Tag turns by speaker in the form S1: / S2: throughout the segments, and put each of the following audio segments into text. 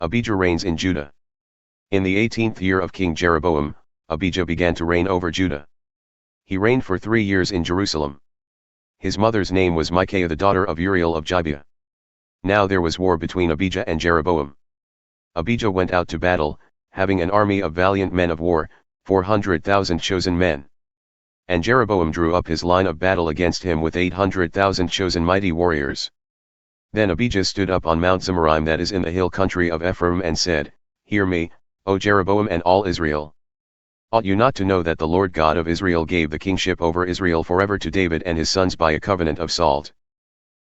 S1: Abijah reigns in Judah. In the 18th year of King Jeroboam, Abijah began to reign over Judah. He reigned for 3 years in Jerusalem. His mother's name was Micaiah, the daughter of Uriel of Gibeah. Now there was war between Abijah and Jeroboam. Abijah went out to battle, having an army of valiant men of war, 400,000 chosen men. And Jeroboam drew up his line of battle against him with 800,000 chosen mighty warriors. Then Abijah stood up on Mount Zemaraim, that is in the hill country of Ephraim, and said, Hear me, O Jeroboam and all Israel. Ought you not to know that the Lord God of Israel gave the kingship over Israel forever to David and his sons by a covenant of salt?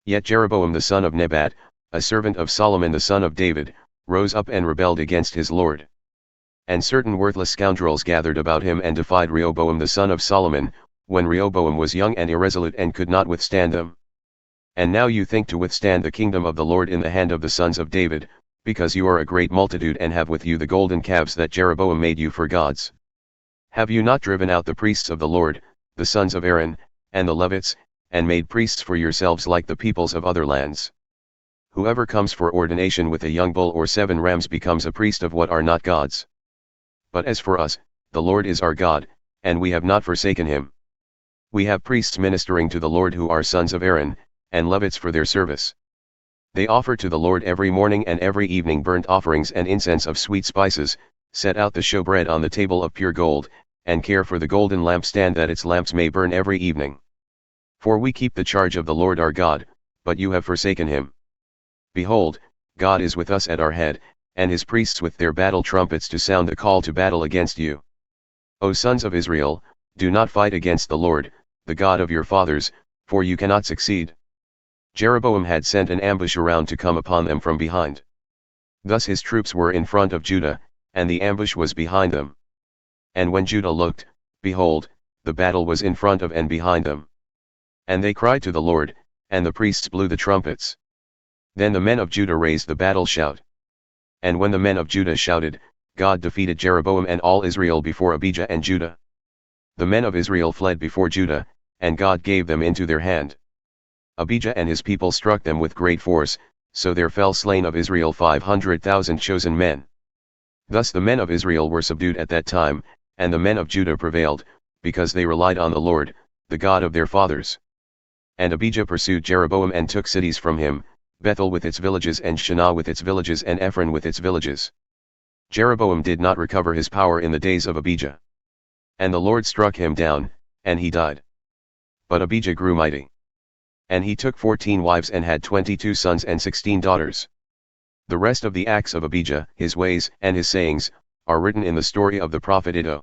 S1: Yet Jeroboam the son of Nebat, a servant of Solomon the son of David, rose up and rebelled against his Lord. And certain worthless scoundrels gathered about him and defied Rehoboam the son of Solomon, when Rehoboam was young and irresolute and could not withstand them. And now you think to withstand the kingdom of the Lord in the hand of the sons of David, because you are a great multitude and have with you the golden calves that Jeroboam made you for gods. Have you not driven out the priests of the Lord, the sons of Aaron, and the Levites, and made priests for yourselves like the peoples of other lands? Whoever comes for ordination with a young bull or 7 rams becomes a priest of what are not gods. But as for us, the Lord is our God, and we have not forsaken him. We have priests ministering to the Lord who are sons of Aaron, and Levites for their service. They offer to the Lord every morning and every evening burnt offerings and incense of sweet spices, set out the showbread on the table of pure gold, and care for the golden lampstand that its lamps may burn every evening. For we keep the charge of the Lord our God, but you have forsaken him. Behold, God is with us at our head, and his priests with their battle trumpets to sound the call to battle against you. O sons of Israel, do not fight against the Lord, the God of your fathers, for you cannot succeed. Jeroboam had sent an ambush around to come upon them from behind. Thus his troops were in front of Judah, and the ambush was behind them. And when Judah looked, behold, the battle was in front of and behind them. And they cried to the Lord, and the priests blew the trumpets. Then the men of Judah raised the battle shout. And when the men of Judah shouted, God defeated Jeroboam and all Israel before Abijah and Judah. The men of Israel fled before Judah, and God gave them into their hand. Abijah and his people struck them with great force, so there fell slain of Israel 500,000 chosen men. Thus the men of Israel were subdued at that time, and the men of Judah prevailed, because they relied on the Lord, the God of their fathers. And Abijah pursued Jeroboam and took cities from him, Bethel with its villages and Shinnah with its villages and Ephraim with its villages. Jeroboam did not recover his power in the days of Abijah. And the Lord struck him down, and he died. But Abijah grew mighty. And he took 14 wives and had 22 sons and 16 daughters. The rest of the acts of Abijah, his ways and his sayings, are written in the story of the prophet Iddo.